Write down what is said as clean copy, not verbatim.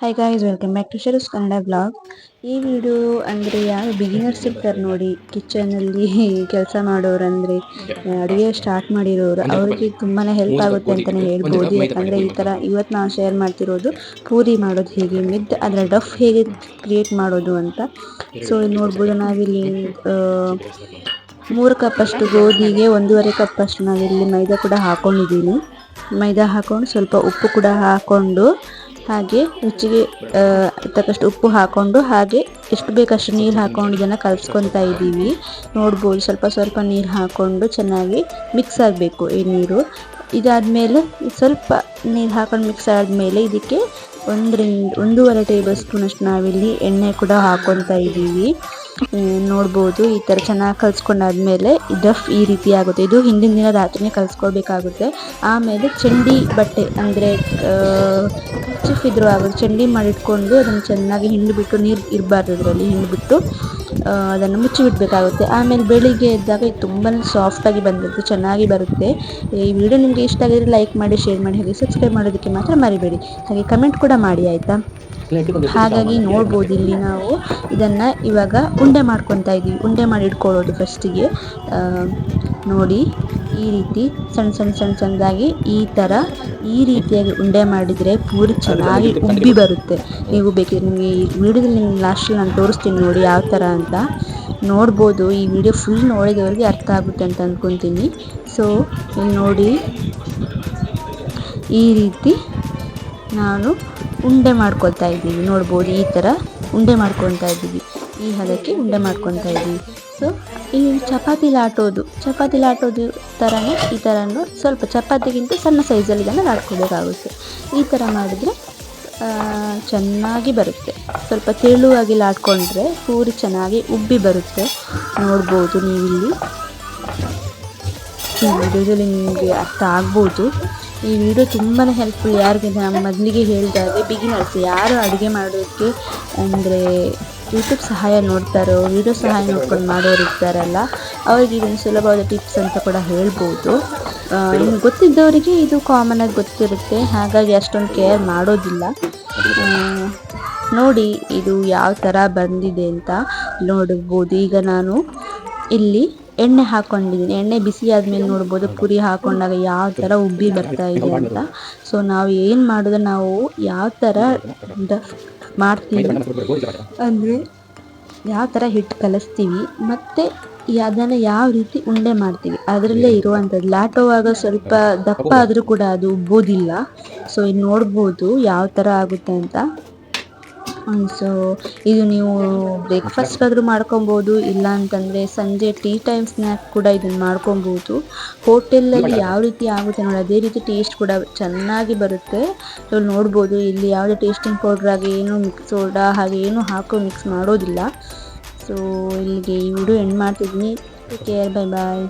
Hi guys, welcome back to Sharu's Kannada blog. ಈ video ಅಂದರೆ ಯಾರು ಬಿಗಿನರ್ಸ್ ಇರ್ತಾರೆ ನೋಡಿ, ಕಿಚನಲ್ಲಿ ಕೆಲಸ ಮಾಡೋರು, ಅಂದರೆ ಅಡುಗೆ ಸ್ಟಾರ್ಟ್ ಮಾಡಿರೋರು, ಅವರಿಗೆ ತುಂಬಾ ಹೆಲ್ಪ್ ಆಗುತ್ತೆ ಅಂತಲೇ ಹೇಳ್ಬೋದು. ಯಾಕಂದರೆ ಈ ಥರ ಇವತ್ತು ನಾವು ಶೇರ್ ಮಾಡ್ತಿರೋದು ಪೂರಿ ಮಾಡೋದು ಹೇಗೆ, ಅದರ ಡಫ್ ಹೇಗೆ ಕ್ರಿಯೇಟ್ ಮಾಡೋದು ಅಂತ. ಸೊ ಇಲ್ಲಿ ನೋಡ್ಬೋದು, ನಾವಿಲ್ಲಿ 3 ಕಪ್ಪಷ್ಟು ಗೋಧಿಗೆ 1.5 ಕಪ್ಪಷ್ಟು ನಾವಿಲ್ಲಿ ಮೈದಾ ಕೂಡ ಹಾಕೊಂಡಿದ್ದೀನಿ. ಮೈದಾ ಹಾಕೊಂಡು ಸ್ವಲ್ಪ ಉಪ್ಪು ಕೂಡ ಹಾಕೊಂಡು, ಹಾಗೆ ರುಚಿಗೆ ತಕ್ಕಷ್ಟು ಉಪ್ಪು ಹಾಕೊಂಡು, ಹಾಗೆ ಎಷ್ಟು ಬೇಕಷ್ಟು ನೀರು ಹಾಕೊಂಡು ಇದನ್ನು ಕಲಿಸ್ಕೊತಾ ಇದ್ದೀವಿ. ನೋಡ್ಬೋದು, ಸ್ವಲ್ಪ ಸ್ವಲ್ಪ ನೀರು ಹಾಕೊಂಡು ಚೆನ್ನಾಗಿ ಮಿಕ್ಸ್ ಆಗಬೇಕು ಈ ನೀರು. ಇದಾದಮೇಲೆ ಸ್ವಲ್ಪ ನೀರು ಹಾಕೊಂಡು ಮಿಕ್ಸ್ ಆದಮೇಲೆ ಇದಕ್ಕೆ 1.5 ಟೇಬಲ್ ಸ್ಪೂನಷ್ಟು ನಾವಿಲ್ಲಿ ಎಣ್ಣೆ ಕೂಡ ಹಾಕ್ಕೊತಾ ಇದ್ದೀವಿ. ನೋಡ್ಬೋದು, ಈ ಥರ ಚೆನ್ನಾಗಿ ಕಲಿಸ್ಕೊಂಡಾದ್ಮೇಲೆ ಡಫ್ ಈ ರೀತಿ ಆಗುತ್ತೆ. ಇದು ಹಿಂದಿನ ದಿನ ರಾತ್ರಿನೇ ಕಲಿಸ್ಕೊಳ್ಬೇಕಾಗುತ್ತೆ. ಆಮೇಲೆ ಚಂಡಿ ಬಟ್ಟೆ, ಅಂದರೆ ಚಿಫಿದ್ರು ಆಗೋದು, ಚಂಡಿ ಮಾಡಿಟ್ಕೊಂಡು ಅದನ್ನು ಚೆನ್ನಾಗಿ ಹಿಂಡಿಬಿಟ್ಟು, ನೀರು ಇರಬಾರ್ದು ಅದರಲ್ಲಿ, ಹಿಂಡಿಬಿಟ್ಟು ಅದನ್ನು ಮುಚ್ಚಿಬಿಡಬೇಕಾಗುತ್ತೆ. ಆಮೇಲೆ ಬೆಳಿಗ್ಗೆ ಎದ್ದಾಗ ಇದು ತುಂಬಾ ಸಾಫ್ಟಾಗಿ ಬಂದಿರುತ್ತೆ, ಚೆನ್ನಾಗಿ ಬರುತ್ತೆ. ಈ ವಿಡಿಯೋ ನಿಮಗೆ ಇಷ್ಟ ಆಗಿದ್ರೆ ಲೈಕ್ ಮಾಡಿ, ಶೇರ್ ಮಾಡಿ, ಹಾಗೆ ಸಬ್ಸ್ಕ್ರೈಬ್ ಮಾಡೋದಕ್ಕೆ ಮಾತ್ರ ಮರಿಬೇಡಿ. ಹಾಗೆ ಕಮೆಂಟ್ ಕೂಡ ಮಾಡಿ, ಆಯಿತಾ? ಹಾಗಾಗಿ ನೋಡ್ಬೋದು, ಇಲ್ಲಿ ನಾವು ಇದನ್ನು ಇವಾಗ ಉಂಡೆ ಮಾಡ್ಕೊತಾ ಇದ್ದೀವಿ. ಉಂಡೆ ಮಾಡಿ ಇಟ್ಕೊಳ್ಳೋದು ಫಸ್ಟಿಗೆ. ನೋಡಿ, ಈ ರೀತಿ ಸಣ್ಣ ಸಣ್ಣ ಸಣ್ಣ ಸಣ್ಣದಾಗಿ ಈ ರೀತಿಯಾಗಿ ಉಂಡೆ ಮಾಡಿದರೆ ಪೂರಿ ಚೆನ್ನಾಗಿ ಉಬ್ಬಿ ಬರುತ್ತೆ. ನೀವು ಬೇಕಿದ್ರೆ ನಿಮಗೆ ಈ ವಿಡಿಯೋದಲ್ಲಿ ನಿಮ್ಗೆ ಲಾಸ್ಟಲ್ಲಿ ನಾನು ತೋರಿಸ್ತೀನಿ ನೋಡಿ ಯಾವ ಥರ ಅಂತ. ನೋಡ್ಬೋದು, ಈ ವಿಡಿಯೋ ಫುಲ್ ನೋಡಿದವ್ರಿಗೆ ಅರ್ಥ ಆಗುತ್ತೆ ಅಂತ ಅಂದ್ಕೊತೀನಿ. ಸೊ ಇಲ್ಲಿ ನೋಡಿ, ಈ ರೀತಿ ನಾನು ಉಂಡೆ ಮಾಡ್ಕೊತಾ ಇದ್ದೀವಿ. ನೋಡ್ಬೋದು, ಈ ಥರ ಉಂಡೆ ಮಾಡ್ಕೊತಾ ಇದ್ದೀವಿ. ಈ ಹದಕ್ಕೆ ಉಂಡೆ ಮಾಡ್ಕೊತಾ ಇದ್ದೀವಿ. ಸೊ ಈ ಚಪಾತಿ ಲಾಟೋದು ಥರನೇ ಈ ಥರನೂ ಸ್ವಲ್ಪ ಚಪಾತಿಗಿಂತ ಸಣ್ಣ ಸೈಜಲ್ಲಿ ಇದನ್ನು ಲಾಟ್ಕೋಬೇಕಾಗುತ್ತೆ. ಈ ಥರ ಮಾಡಿದರೆ ಚೆನ್ನಾಗಿ ಬರುತ್ತೆ. ಸ್ವಲ್ಪ ತೆಳುವಾಗಿ ಲಾಟ್ಕೊಂಡ್ರೆ ಪೂರಿ ಚೆನ್ನಾಗಿ ಉಬ್ಬಿ ಬರುತ್ತೆ. ನೋಡ್ಬೋದು, ನೀವಿಲ್ಲಿ ಈ ವಿಡಿಯೋದಲ್ಲಿ ನಿಮಗೆ ಅರ್ಥ ಆಗ್ಬೋದು. ಈ ವಿಡಿಯೋ ತುಂಬಾ ಹೆಲ್ಪ್ಫುಲ್. ಯಾರಿಗೆ ನಾನು ಮೊದಲಿಗೆ ಹೇಳಿದಾಗೆ ಬಿಗಿನರ್ಸ್ ಯಾರು ಅಡುಗೆ ಮಾಡೋಕ್ಕೆ ಅಂದರೆ ಯೂಟ್ಯೂಬ್ ಸಹಾಯ ನೋಡ್ತಾರೋ, ವಿಡಿಯೋ ಸಹಾಯ ನೋಡ್ಕೊಂಡು ಮಾಡೋರು ಇರ್ತಾರಲ್ಲ, ಅವ್ರಿಗೆ ಇದನ್ನು ಸುಲಭವಾದ ಟಿಪ್ಸ್ ಅಂತ ಕೂಡ ಹೇಳ್ಬೋದು. ಇನ್ನು ಗೊತ್ತಿದ್ದವರಿಗೆ ಇದು ಕಾಮನಾಗಿ ಗೊತ್ತಿರುತ್ತೆ, ಹಾಗಾಗಿ ಅಷ್ಟೊಂದು ಕೇರ್ ಮಾಡೋದಿಲ್ಲ. ನೋಡಿ, ಇದು ಯಾವ ಥರ ಬಂದಿದೆ ಅಂತ ನೋಡ್ಬೋದು. ಈಗ ನಾನು ಇಲ್ಲಿ ಎಣ್ಣೆ ಹಾಕ್ಕೊಂಡಿದ್ದೀನಿ. ಎಣ್ಣೆ ಬಿಸಿ ಆದಮೇಲೆ ನೋಡ್ಬೋದು ಪುರಿ ಹಾಕ್ಕೊಂಡಾಗ ಯಾವ ಥರ ಉಬ್ಬಿ ಬರ್ತಾ ಇದೆ ಅಂತ. ಸೊ ನಾವು ಏನು ಮಾಡೋದು, ನಾವು ಯಾವ ಥರ ಮಾಡ್ತೀವಿ ಅಂದರೆ ಯಾವ ಥರ ಹಿಟ್ಟು ಕಲಿಸ್ತೀವಿ ಮತ್ತು ಅದನ್ನು ಯಾವ ರೀತಿ ಉಂಡೆ ಮಾಡ್ತೀವಿ ಅದರಲ್ಲೇ ಇರುವಂಥದ್ದು. ಲಾಟೋವಾಗ ಸ್ವಲ್ಪ ದಪ್ಪ ಆದರೂ ಕೂಡ ಅದು ಉಬ್ಬೋದಿಲ್ಲ. ಸೊ ಇಲ್ಲಿ ನೋಡ್ಬೋದು ಯಾವ ಥರ ಆಗುತ್ತೆ ಅಂತ. ಸೊ ಇದು ನೀವು ಬ್ರೇಕ್ಫಾಸ್ಟ್ಗಾದರೂ ಮಾಡ್ಕೊಬೋದು, ಇಲ್ಲ ಅಂತಂದರೆ ಸಂಜೆ ಟೀ ಟೈಮ್ ಸ್ನ್ಯಾಕ್ ಕೂಡ ಇದನ್ನು ಮಾಡ್ಕೊಬೋದು. ಹೋಟೆಲಲ್ಲಿ ಯಾವ ರೀತಿ ಆಗುತ್ತೆ ನೋಡಿ, ಅದೇ ರೀತಿ ಟೇಸ್ಟ್ ಕೂಡ ಚೆನ್ನಾಗಿ ಬರುತ್ತೆ. ಸೊ ನೋಡ್ಬೋದು, ಇಲ್ಲಿ ಯಾವುದೇ ಟೇಸ್ಟಿಂಗ್ ಪೌಡ್ರ್ ಹಾಗೆ ಏನು ಸೋಡಾ ಹಾಗೆ ಏನು ಮಿಕ್ಸ್ ಮಾಡೋದಿಲ್ಲ. ಸೊ ಇಲ್ಲಿಗೆ ಈ ವಿಡಿಯೋ ಎಂಡ್ ಮಾಡ್ತಿದ್ದೀನಿ. ಟೇಕ್ ಕೇರ್, ಬೈ ಬಾಯ್.